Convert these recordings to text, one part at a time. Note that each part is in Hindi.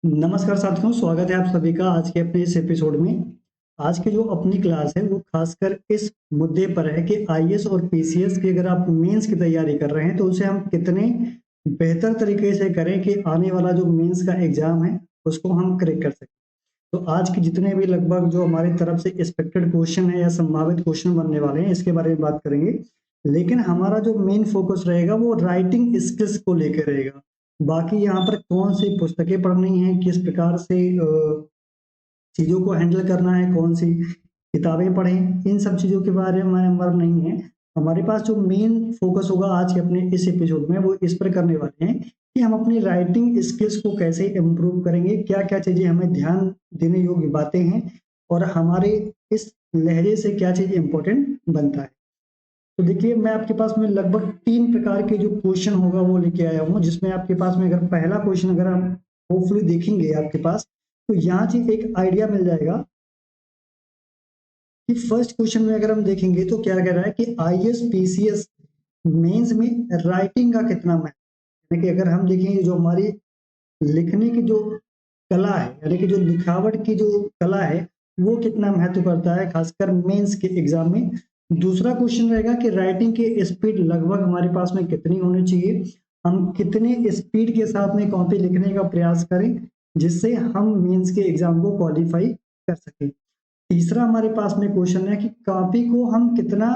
नमस्कार साथियों, स्वागत है आप सभी का आज के अपने इस एपिसोड में। आज की जो अपनी क्लास है वो खासकर इस मुद्दे पर है कि आईएएस और पीसीएस की अगर आप मेंस की तैयारी कर रहे हैं तो उसे हम कितने बेहतर तरीके से करें कि आने वाला जो मेंस का एग्जाम है उसको हम क्रैक कर सकें। तो आज के जितने भी लगभग जो हमारी तरफ से एक्सपेक्टेड क्वेश्चन है या संभावित क्वेश्चन बनने वाले हैं इसके बारे में बात करेंगे। लेकिन हमारा जो मेन फोकस रहेगा वो राइटिंग स्किल्स को लेकर रहेगा। बाकी यहाँ पर कौन सी पुस्तकें पढ़नी है, किस प्रकार से चीज़ों को हैंडल करना है, कौन सी किताबें पढ़ें, इन सब चीज़ों के बारे में हमारा नहीं है। हमारे पास जो मेन फोकस होगा आज के अपने इस एपिसोड में वो इस पर करने वाले हैं कि हम अपनी राइटिंग स्किल्स को कैसे इम्प्रूव करेंगे, क्या-क्या चीज़ें हमें ध्यान देने योग्य बातें हैं और हमारे इस लहजे से क्या चीज़ इम्पोर्टेंट बनता है। तो देखिए मैं आपके पास में लगभग 3 प्रकार के जो क्वेश्चन होगा वो लेके आया हूँ, जिसमें आपके पास में अगर पहला क्वेश्चन अगर हम होपफुली देखेंगे आपके पास, तो यहाँ से एक आइडिया मिल जाएगा कि फर्स्ट क्वेश्चन में अगर हम देखेंगे तो क्या कह रहा है कि आईएएस पीसीएस मेंस में राइटिंग का कितना महत्व है। यानी कि अगर हम देखेंगे जो हमारी लिखने की जो कला है, यानी कि जो लिखावट की जो कला है, वो कितना महत्व करता है खासकर मेंस के एग्जाम में। दूसरा क्वेश्चन रहेगा कि राइटिंग की स्पीड लगभग हमारे पास में कितनी होनी चाहिए, हम कितने स्पीड के साथ में कॉपी लिखने का प्रयास करें जिससे हम मेंस के एग्जाम को क्वालिफाई कर सकें। तीसरा हमारे पास में क्वेश्चन है कि कॉपी को हम कितना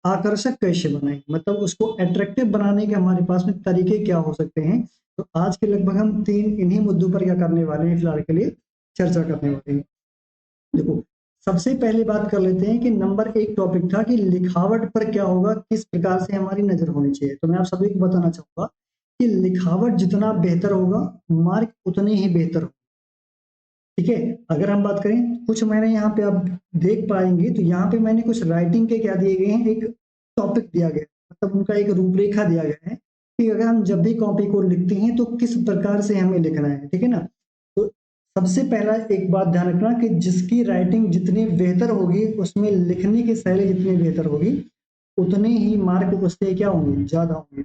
आकर्षक कैसे बनाएं, मतलब उसको अट्रैक्टिव बनाने के हमारे पास में तरीके क्या हो सकते हैं। तो आज के लगभग हम तीन इन्हीं मुद्दों पर क्या करने वाले हैं, फिलहाल के लिए चर्चा करने वाले हैं। देखो, सबसे पहले बात कर लेते हैं कि नंबर एक टॉपिक था कि लिखावट पर क्या होगा, किस प्रकार से हमारी नजर होनी चाहिए। तो मैं आप सभी को बताना चाहूंगा कि लिखावट जितना बेहतर होगा, मार्क उतने ही बेहतर होगा। ठीक है, अगर हम बात करें कुछ मैंने यहाँ पे आप देख पाएंगे तो यहाँ पे मैंने कुछ राइटिंग के क्या दिए गए हैं, एक टॉपिक दिया गया है, मतलब उनका एक रूपरेखा दिया गया है कि अगर हम जब भी कॉपी को लिखते हैं तो किस प्रकार से हमें लिखना है। ठीक है ना। तो सबसे पहला एक बात ध्यान रखना कि जिसकी राइटिंग जितनी बेहतर होगी उसमें लिखने की शैली जितनी बेहतर होगी उतने ही मार्क उससे क्या होंगे, ज्यादा होंगे।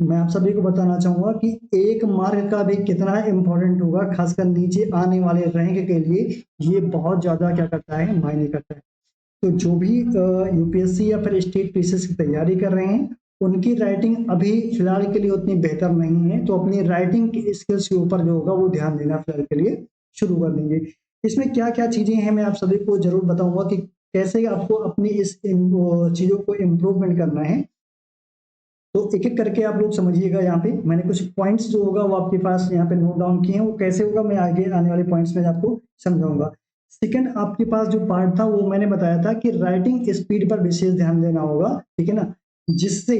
मैं आप सभी को बताना चाहूंगा कि एक मार्क का भी कितना इम्पोर्टेंट होगा, खासकर नीचे आने वाले रैंक के लिए ये बहुत ज्यादा क्या करता है, मायने करता है। तो जो भी यूपीएससी या फिर स्टेट पीसीएस की तैयारी कर रहे हैं उनकी राइटिंग अभी फिलहाल के लिए उतनी बेहतर नहीं है, तो अपनी राइटिंग की स्किल्स के ऊपर जो होगा वो ध्यान देना फिलहाल के लिए शुरू कर देंगे। इसमें क्या क्या चीजें हैं मैं आप सभी को जरूर बताऊंगा कि कैसे आपको अपनी इस चीजों को इम्प्रूवमेंट करना है। तो एक-एक करके आप लोग समझिएगा। यहाँ पे मैंने कुछ पॉइंट्स जो होगा वो आपके पास यहाँ पे नोट डाउन किए हैं, वो कैसे होगा मैं आगे आने वाले पॉइंट्स में आपको समझाऊंगा। सेकंड आपके पास जो पार्ट था वो मैंने बताया था कि राइटिंग स्पीड पर विशेष ध्यान देना होगा, ठीक है ना, जिससे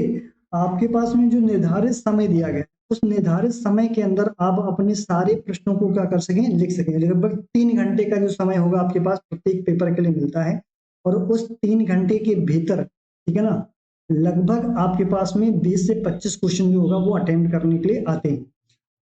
आपके पास में जो निर्धारित समय दिया गया है उस निर्धारित समय के अंदर आप अपने सारे प्रश्नों को क्या कर सकें, लिख सकें। लगभग 3 घंटे का जो समय होगा आपके पास प्रत्येक पेपर के लिए मिलता है और उस 3 घंटे के भीतर, ठीक है ना, लगभग आपके पास में 20 से 25 क्वेश्चन जो होगा वो अटेम्प्ट करने के लिए आते हैं।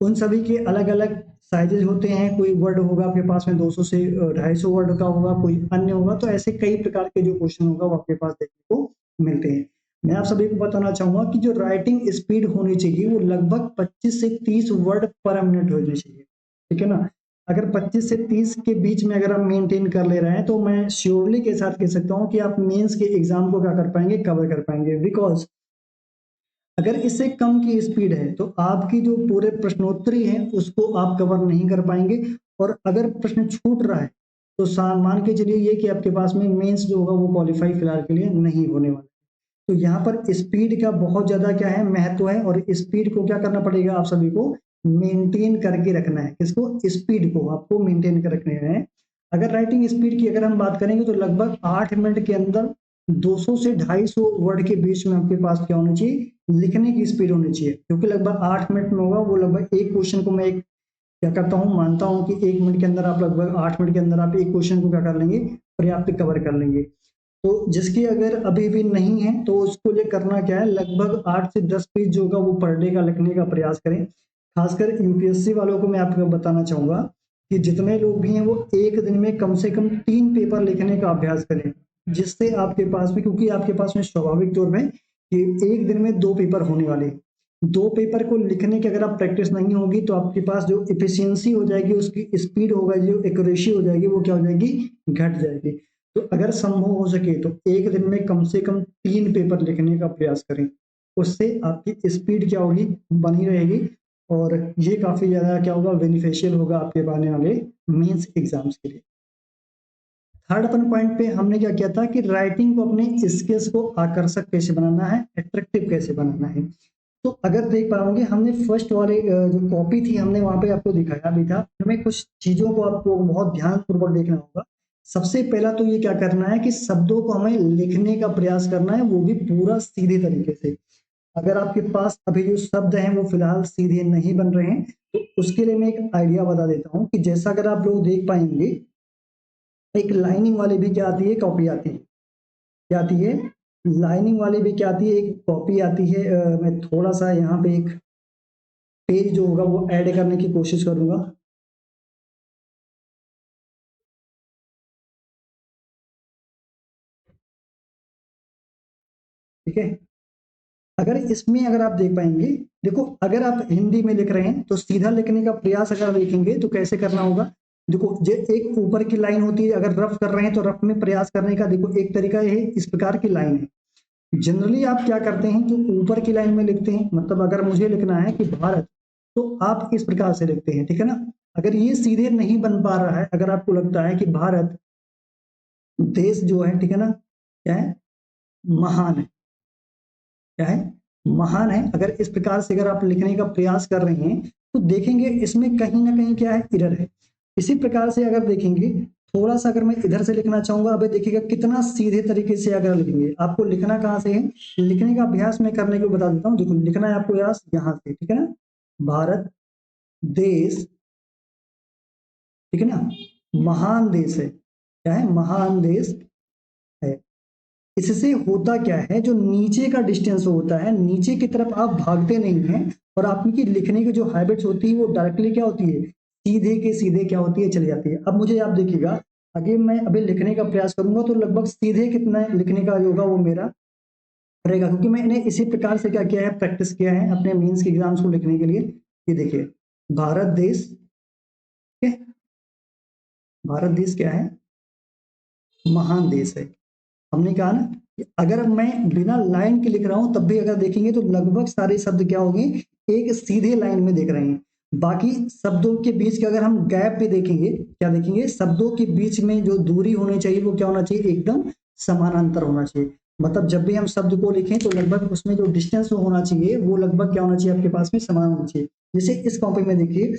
उन सभी के अलग-अलग साइजेज होते हैं, कोई वर्ड होगा आपके पास में 200 से 250 वर्ड का होगा, कोई अन्य होगा, तो ऐसे कई प्रकार के जो क्वेश्चन होगा वो आपके पास देखने को मिलते हैं। मैं आप सभी को बताना चाहूंगा कि जो राइटिंग स्पीड होनी चाहिए वो लगभग 25 से 30 वर्ड पर मिनट होनी चाहिए, ठीक है ना। अगर 25 से 30 के बीच में अगर हम मेंटेन कर ले रहे हैं तो मैं श्योरली के साथ कह सकता हूँ कि आप मेंस के एग्जाम को क्या कर पाएंगे, कवर कर पाएंगे। बिकॉज अगर इससे कम की स्पीड है तो आपकी जो पूरे प्रश्नोत्तरी है उसको आप कवर नहीं कर पाएंगे, और अगर प्रश्न छूट रहा है तो मान के चलिए ये कि आपके पास में मेंस जो होगा वो क्वालिफाई फिलहाल के लिए नहीं होने वाला। तो यहाँ पर स्पीड का बहुत ज्यादा क्या है, महत्व है, और स्पीड को क्या करना पड़ेगा, आप सभी को मेंटेन करके रखना है। किसको, स्पीड को आपको मेंटेन कर रखने हैं। अगर राइटिंग स्पीड की अगर हम बात करेंगे तो लगभग 8 मिनट के अंदर 200 से 250 वर्ड के बीच में आपके पास क्या होनी चाहिए, लिखने की स्पीड होनी चाहिए। क्योंकि लगभग 8 मिनट में होगा वो, लगभग एक क्वेश्चन को मैं एक क्या करता हूँ, मानता हूँ कि 1 मिनट के अंदर आप लगभग 8 मिनट के अंदर आप एक क्वेश्चन को क्या कर लेंगे, पर्याप्त कवर कर लेंगे। तो जिसकी अगर अभी भी नहीं है तो उसको लिए करना क्या है, लगभग 8 से 10 पेज जो होगा वो पर डे का लिखने का प्रयास करें। खासकर यूपीएससी वालों को मैं आपको बताना चाहूंगा कि जितने लोग भी हैं वो एक दिन में कम से कम 3 पेपर लिखने का अभ्यास करें, जिससे आपके पास में, क्योंकि आपके पास में स्वाभाविक तौर में कि एक दिन में 2 पेपर होने वाले हैं, दो पेपर को लिखने की अगर आप प्रैक्टिस नहीं होगी तो आपके पास जो इफिशियंसी हो जाएगी, उसकी स्पीड होगा, जो एक्यूरेसी हो जाएगी वो क्या हो जाएगी, घट जाएगी। तो अगर संभव हो सके तो एक दिन में कम से कम 3 पेपर लिखने का प्रयास करें, उससे आपकी स्पीड क्या होगी, बनी रहेगी, और ये काफी ज्यादा क्या होगा, बेनिफिशियल होगा आपके आने वाले मेंस एग्जाम्स के लिए। थर्ड अपन पॉइंट पे हमने क्या किया था कि राइटिंग को अपने स्किल्स को आकर्षक कैसे बनाना है, अट्रैक्टिव कैसे बनाना है। तो अगर देख पाओगे हमने फर्स्ट वाले जो कॉपी थी हमने वहां पे आपको दिखाया भी था, हमें कुछ चीजों को आपको बहुत ध्यान पूर्वक देखना होगा। सबसे पहला तो ये क्या करना है कि शब्दों को हमें लिखने का प्रयास करना है, वो भी पूरा सीधे तरीके से। अगर आपके पास अभी जो शब्द हैं वो फिलहाल सीधे नहीं बन रहे हैं, तो उसके लिए मैं एक आइडिया बता देता हूँ कि जैसा अगर आप लोग देख पाएंगे, एक लाइनिंग वाली भी क्या आती है, कॉपी आती है, क्या आती है, लाइनिंग वाली भी क्या आती है, एक कॉपी आती है। मैं थोड़ा सा यहाँ पे एक पेज जो होगा वो ऐड करने की कोशिश करूंगा। ठीक है, अगर इसमें अगर आप देख पाएंगे, देखो अगर आप हिंदी में लिख रहे हैं तो सीधा लिखने का प्रयास अगर देखेंगे तो कैसे करना होगा। देखो जो एक ऊपर की लाइन होती है, अगर रफ कर रहे हैं तो रफ में प्रयास करने का देखो एक तरीका ये है, इस प्रकार की लाइन है। जनरली आप क्या करते हैं, जो ऊपर की लाइन में लिखते हैं, मतलब अगर मुझे लिखना है कि भारत, तो आप इस प्रकार से लिखते हैं, ठीक है ना। अगर ये सीधे नहीं बन पा रहा है, अगर आपको लगता है कि भारत देश जो है, ठीक है ना, क्या है, महान है, क्या है, महान है। अगर इस प्रकार से अगर आप लिखने का प्रयास कर रहे हैं तो देखेंगे इसमें कहीं ना कहीं क्या है, एरर है। इसी प्रकार से अगर देखेंगे, थोड़ा सा अगर मैं इधर से लिखना चाहूंगा, अभी देखिएगा कितना सीधे तरीके से अगर लिखेंगे, आपको लिखना कहाँ से है, लिखने का अभ्यास मैं करने को बता देता हूँ। देखो लिखना है आपको यहाँ से, ठीक है ना, भारत देश, ठीक है ना, महान देश है, क्या है, महान देश है। इससे होता क्या है, जो नीचे का डिस्टेंस होता है, नीचे की तरफ आप भागते नहीं हैं, और आपकी लिखने की जो हैबिट्स होती है वो डायरेक्टली क्या होती है, सीधे के सीधे क्या होती है, चली जाती है। अब मुझे आप देखिएगा, अगर मैं अभी लिखने का प्रयास करूंगा तो लगभग सीधे कितना लिखने का जो होगा वो मेरा रहेगा, क्योंकि मैंने इसी प्रकार से क्या किया है, प्रैक्टिस किया है अपने मीन्स के एग्जाम्स को लिखने के लिए। ये देखिए, भारत देश, ठीक है, भारत देश क्या है, महान देश है। हमने कहा ना कि अगर मैं बिना लाइन के लिख रहा हूं तब भी अगर देखेंगे तो लगभग सारे शब्द क्या होंगे, एक सीधे लाइन में देख रहे हैं। बाकी शब्दों के बीच के अगर हम गैप पे देखेंगे, क्या देखेंगे, शब्दों के बीच में जो दूरी होनी चाहिए वो क्या होना चाहिए, एकदम समानांतर होना चाहिए। मतलब जब भी हम शब्द को लिखें तो लगभग उसमें जो डिस्टेंस होना चाहिए वो लगभग क्या होना चाहिए, आपके पास में समान होना चाहिए। जैसे इस कॉपी में देखिए,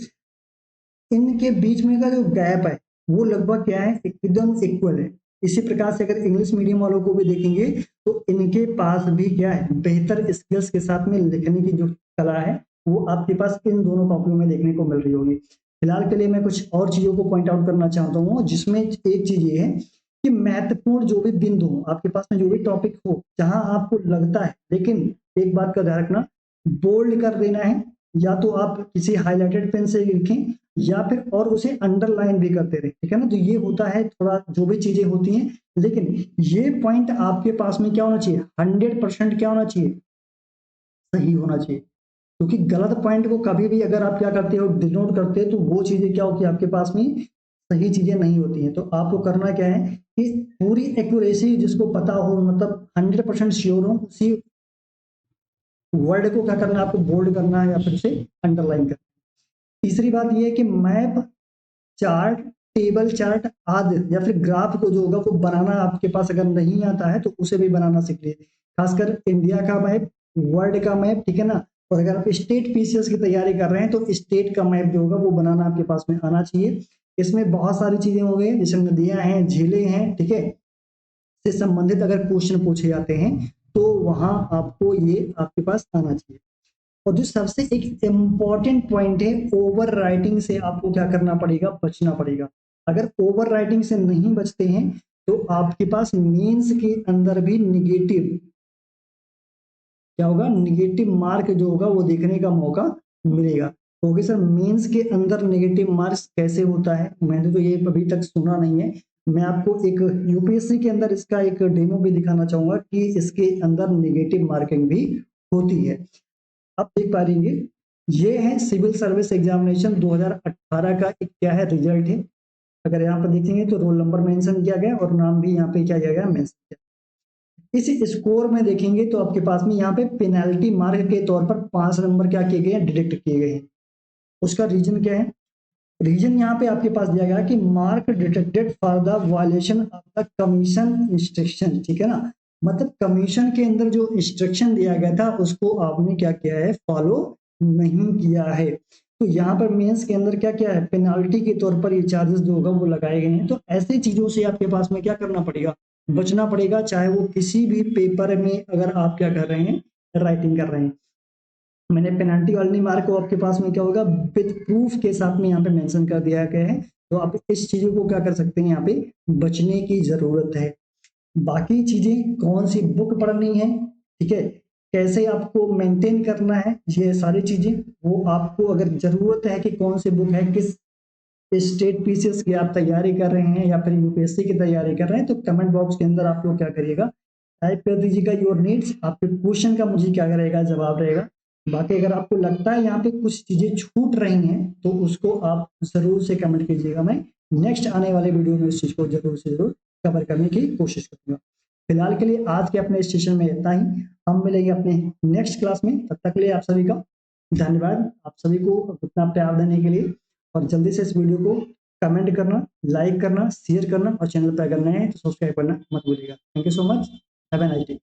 इनके बीच में का जो गैप है वो लगभग क्या है, एकदम इक्वल है। इसी प्रकार से अगर इंग्लिश मीडियम वालों को भी देखेंगे तो इनके पास भी क्या है, बेहतर स्किल्स के साथ में लिखने की जो कला है वो आपके पास इन दोनों कॉपियों में देखने को मिल रही होगी। फिलहाल के लिए मैं कुछ और चीजों को पॉइंट आउट करना चाहता हूँ, जिसमें एक चीज ये है कि महत्वपूर्ण जो भी बिंदु हो आपके पास में, जो भी टॉपिक हो जहां आपको लगता है, लेकिन एक बात का ध्यान रखना, बोल्ड कर देना है, या तो आप किसी हाईलाइटेड पेन से लिखें या फिर और उसे अंडरलाइन भी करते रहे, ठीक है ना। तो ये होता है थोड़ा जो भी चीजें होती हैं, लेकिन ये पॉइंट आपके पास में क्या होना चाहिए, 100% क्या होना चाहिए, सही होना चाहिए। क्योंकि गलत पॉइंट को कभी भी अगर आप क्या करते हो, डिनोट करते हो, तो वो चीजें क्या होती है आपके पास में, सही चीजें नहीं होती हैं। तो आपको करना क्या है कि पूरी एक्यूरेसी जिसको पता हो, मतलब 100% श्योर हो, उसी वर्ड को क्या करना है, आपको बोल्ड करना है या फिर उसे अंडरलाइन करना है। तीसरी बात यह है कि मैप, चार्ट, टेबल चार्ट आदि या फिर ग्राफ को जो होगा वो बनाना आपके पास अगर नहीं आता है तो उसे भी बनाना सीख लीजिए। खासकर इंडिया का मैप, वर्ल्ड का मैप, ठीक है ना। और अगर आप स्टेट पीसीएस की तैयारी कर रहे हैं तो स्टेट का मैप जो होगा वो बनाना आपके पास में आना चाहिए। इसमें बहुत सारी चीजें हो गई, जैसे नदियां हैं, झीलें हैं, ठीक है, से संबंधित अगर क्वेश्चन पूछे जाते हैं तो वहां आपको ये आपके पास आना चाहिए। और जो सबसे एक इम्पॉर्टेंट पॉइंट है, ओवर राइटिंग से आपको क्या करना पड़ेगा, बचना पड़ेगा। अगर ओवर राइटिंग से नहीं बचते हैं तो आपके पास मेंस के अंदर भी निगेटिव क्या होगा, निगेटिव मार्क जो होगा वो देखने का मौका मिलेगा। तो ओके सर, मेंस के अंदर नेगेटिव मार्क्स कैसे होता है, मैंने तो ये अभी तक सुना नहीं है। मैं आपको एक यूपीएससी के अंदर इसका एक डेमो भी दिखाना चाहूंगा कि इसके अंदर नेगेटिव मार्किंग भी होती है। आप देख पा रहे हैं ये है सिविल सर्विस एग्जामिनेशन 2018 का एक क्या है रिजल्ट है। अगर यहाँ पर देखेंगे तो रोल नंबर मेंशन किया गया और नाम भी यहाँ पे क्या किया गया मेंशन किया। इस स्कोर में देखेंगे तो आपके पास में यहाँ पे पेनाल्टी मार्क के तौर पर 5 नंबर क्या किए गए हैं, डिडक्ट किए गए हैं। उसका रीजन क्या है? रीजन यहाँ पे आपके पास दिया गया कि mark detected for the violation of the commission instruction, ठीक है ना। मतलब कमीशन के अंदर जो इंस्ट्रक्शन दिया गया था उसको आपने क्या किया है, फॉलो नहीं किया है। तो यहाँ पर मेंस के अंदर क्या क्या है, पेनाल्टी के तौर पर ये चार्जेस जो होगा वो लगाए गए हैं। तो ऐसी चीजों से आपके पास में क्या करना पड़ेगा, बचना पड़ेगा, चाहे वो किसी भी पेपर में अगर आप क्या कर रहे हैं, राइटिंग कर रहे हैं। मैंने पेनल्टी वाली मार्क को आपके पास में क्या होगा, विद प्रूफ के साथ में यहाँ पे मेंशन कर दिया गया है। तो आप इस चीजों को क्या कर सकते हैं, यहाँ पे बचने की जरूरत है। बाकी चीजें कौन सी बुक पढ़नी है, ठीक है, कैसे आपको मेंटेन करना है, ये सारी चीजें वो आपको अगर जरूरत है कि कौन सी बुक है, किस स्टेट पीसीएस की आप तैयारी कर रहे हैं या फिर यूपीएससी की तैयारी कर रहे हैं, तो कमेंट बॉक्स के अंदर आप लोग क्या करिएगा, टाइप कर दीजिएगा योर नीड्स, आपके क्वेश्चन का मुझे क्या रहेगा, जवाब रहेगा। बाकी अगर आपको लगता है यहाँ पे कुछ चीजें छूट रही हैं तो उसको आप जरूर से कमेंट कीजिएगा। मैं नेक्स्ट आने वाले वीडियो में इस चीज को जरूर से जरूर कवर करने की कोशिश करूंगा। फिलहाल के लिए आज के अपने स्टेशन में इतना ही, हम मिलेंगे अपने नेक्स्ट क्लास में। तब तक के लिए आप सभी का धन्यवाद, आप सभी को उतना प्यार देने के लिए। और जल्दी से इस वीडियो को कमेंट करना, लाइक करना, शेयर करना और चैनल पर अगर नए हैं तो सब्सक्राइब करना मत भूलिएगा। Thank you so much, have a nice day.